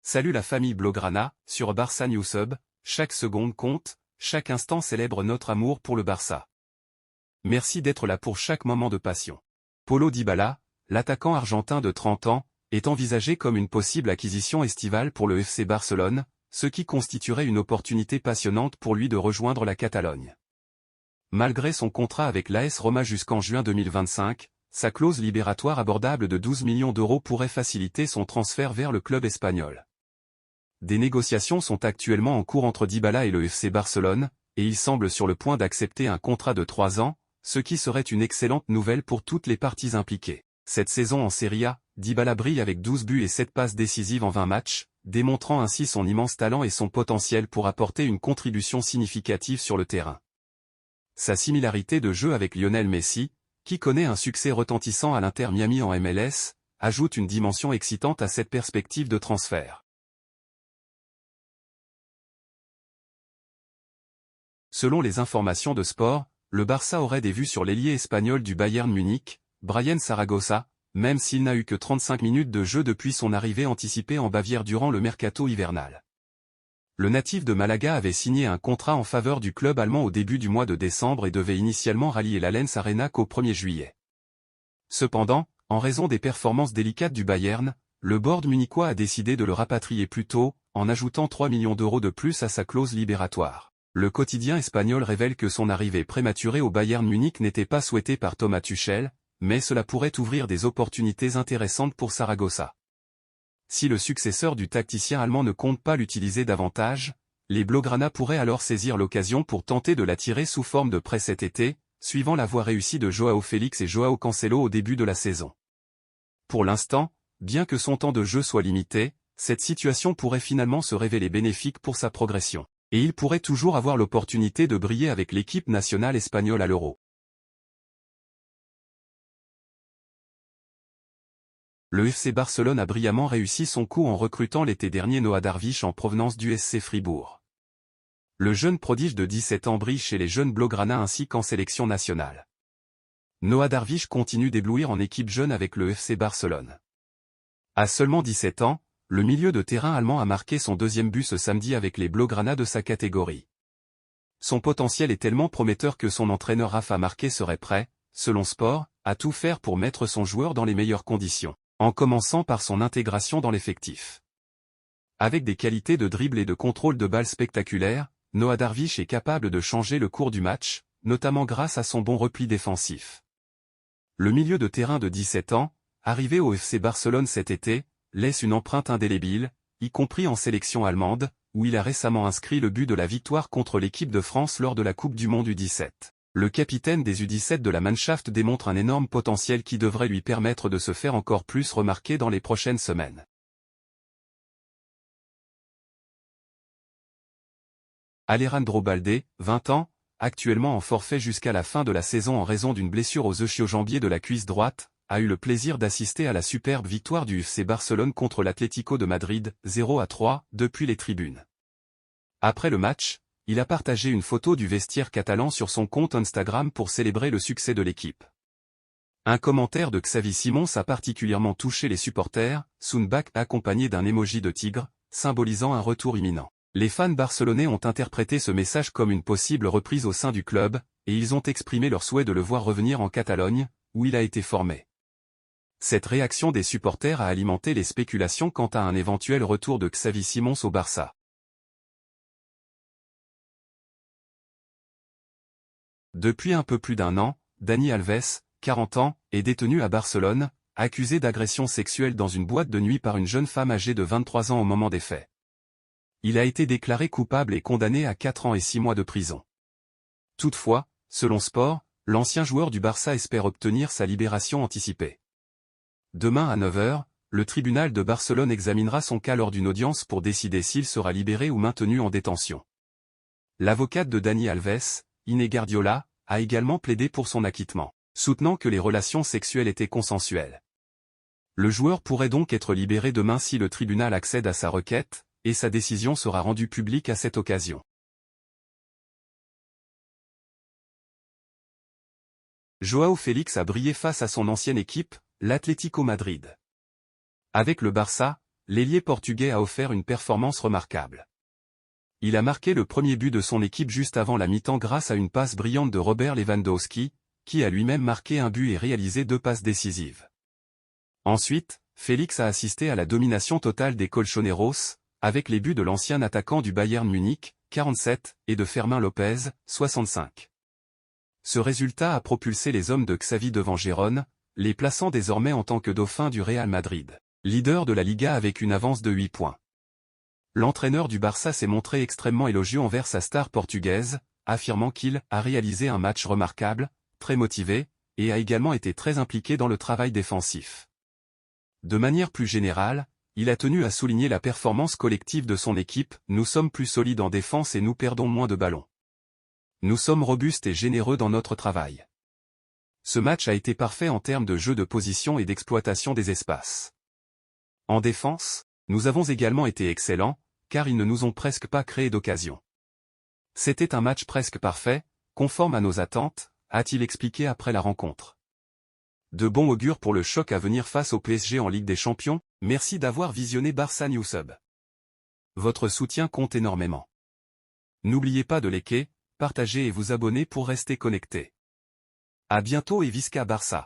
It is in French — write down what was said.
Salut la famille Blaugrana, sur Barça Newsub, chaque seconde compte, chaque instant célèbre notre amour pour le Barça. Merci d'être là pour chaque moment de passion. Paulo Dybala, l'attaquant argentin de 30 ans, est envisagé comme une possible acquisition estivale pour le FC Barcelone, ce qui constituerait une opportunité passionnante pour lui de rejoindre la Catalogne. Malgré son contrat avec l'AS Roma jusqu'en juin 2025, sa clause libératoire abordable de 12 millions d'euros pourrait faciliter son transfert vers le club espagnol. Des négociations sont actuellement en cours entre Dybala et le FC Barcelone, et il semble sur le point d'accepter un contrat de 3 ans, ce qui serait une excellente nouvelle pour toutes les parties impliquées. Cette saison en Serie A, Dybala brille avec 12 buts et 7 passes décisives en 20 matchs, démontrant ainsi son immense talent et son potentiel pour apporter une contribution significative sur le terrain. Sa similarité de jeu avec Lionel Messi, qui connaît un succès retentissant à l'Inter Miami en MLS, ajoute une dimension excitante à cette perspective de transfert. Selon les informations de Sport, le Barça aurait des vues sur l'ailier espagnol du Bayern Munich, Brian Zaragoza, même s'il n'a eu que 35 minutes de jeu depuis son arrivée anticipée en Bavière durant le mercato hivernal. Le natif de Malaga avait signé un contrat en faveur du club allemand au début du mois de décembre et devait initialement rallier l'Allianz Arena qu'au 1er juillet. Cependant, en raison des performances délicates du Bayern, le board munichois a décidé de le rapatrier plus tôt, en ajoutant 3 millions d'euros de plus à sa clause libératoire. Le quotidien espagnol révèle que son arrivée prématurée au Bayern Munich n'était pas souhaitée par Thomas Tuchel, mais cela pourrait ouvrir des opportunités intéressantes pour Zaragoza. Si le successeur du tacticien allemand ne compte pas l'utiliser davantage, les Blaugrana pourraient alors saisir l'occasion pour tenter de l'attirer sous forme de prêt cet été, suivant la voie réussie de Joao Félix et Joao Cancelo au début de la saison. Pour l'instant, bien que son temps de jeu soit limité, cette situation pourrait finalement se révéler bénéfique pour sa progression. Et il pourrait toujours avoir l'opportunité de briller avec l'équipe nationale espagnole à l'Euro. Le FC Barcelone a brillamment réussi son coup en recrutant l'été dernier Noah Darvish en provenance du SC Fribourg. Le jeune prodige de 17 ans brille chez les jeunes Blaugrana ainsi qu'en sélection nationale. Noah Darvish continue d'éblouir en équipe jeune avec le FC Barcelone. À seulement 17 ans, le milieu de terrain allemand a marqué son deuxième but ce samedi avec les Blaugrana de sa catégorie. Son potentiel est tellement prometteur que son entraîneur Rafa Marquez serait prêt, selon Sport, à tout faire pour mettre son joueur dans les meilleures conditions, en commençant par son intégration dans l'effectif. Avec des qualités de dribble et de contrôle de balle spectaculaires, Noah Darvish est capable de changer le cours du match, notamment grâce à son bon repli défensif. Le milieu de terrain de 17 ans, arrivé au FC Barcelone cet été, laisse une empreinte indélébile, y compris en sélection allemande, où il a récemment inscrit le but de la victoire contre l'équipe de France lors de la Coupe du Monde U17. Le capitaine des U17 de la Mannschaft démontre un énorme potentiel qui devrait lui permettre de se faire encore plus remarquer dans les prochaines semaines. Alejandro Balde, 20 ans, actuellement en forfait jusqu'à la fin de la saison en raison d'une blessure aux ischio-jambiers de la cuisse droite, a eu le plaisir d'assister à la superbe victoire du FC Barcelone contre l'Atlético de Madrid, 0-3, depuis les tribunes. Après le match, il a partagé une photo du vestiaire catalan sur son compte Instagram pour célébrer le succès de l'équipe. Un commentaire de Xavi Simons a particulièrement touché les supporters, Sounbach accompagné d'un emoji de tigre, symbolisant un retour imminent. Les fans barcelonais ont interprété ce message comme une possible reprise au sein du club, et ils ont exprimé leur souhait de le voir revenir en Catalogne, où il a été formé. Cette réaction des supporters a alimenté les spéculations quant à un éventuel retour de Xavi Simons au Barça. Depuis un peu plus d'un an, Dani Alves, 40 ans, est détenu à Barcelone, accusé d'agression sexuelle dans une boîte de nuit par une jeune femme âgée de 23 ans au moment des faits. Il a été déclaré coupable et condamné à 4 ans et 6 mois de prison. Toutefois, selon Sport, l'ancien joueur du Barça espère obtenir sa libération anticipée. Demain à 9 h, le tribunal de Barcelone examinera son cas lors d'une audience pour décider s'il sera libéré ou maintenu en détention. L'avocate de Dani Alves, Inés Guardiola, a également plaidé pour son acquittement, soutenant que les relations sexuelles étaient consensuelles. Le joueur pourrait donc être libéré demain si le tribunal accède à sa requête, et sa décision sera rendue publique à cette occasion. Joao Félix a brillé face à son ancienne équipe, l'Atlético Madrid. Avec le Barça, l'ailier portugais a offert une performance remarquable. Il a marqué le premier but de son équipe juste avant la mi-temps grâce à une passe brillante de Robert Lewandowski, qui a lui-même marqué un but et réalisé 2 passes décisives. Ensuite, Félix a assisté à la domination totale des Colchoneros, avec les buts de l'ancien attaquant du Bayern Munich, 47, et de Fermín López, 65. Ce résultat a propulsé les hommes de Xavi devant Gérone, les plaçant désormais en tant que dauphin du Real Madrid, leader de la Liga avec une avance de 8 points. L'entraîneur du Barça s'est montré extrêmement élogieux envers sa star portugaise, affirmant qu'il a réalisé un match remarquable, très motivé, et a également été très impliqué dans le travail défensif. De manière plus générale, il a tenu à souligner la performance collective de son équipe. Nous sommes plus solides en défense et nous perdons moins de ballons. Nous sommes robustes et généreux dans notre travail. Ce match a été parfait en termes de jeu de position et d'exploitation des espaces. En défense, nous avons également été excellents, car ils ne nous ont presque pas créé d'occasion. C'était un match presque parfait, conforme à nos attentes, a-t-il expliqué après la rencontre. De bon augure pour le choc à venir face au PSG en Ligue des Champions. Merci d'avoir visionné Barça Newsub. Votre soutien compte énormément. N'oubliez pas de liker, partager et vous abonner pour rester connecté. À bientôt et Visca Barça.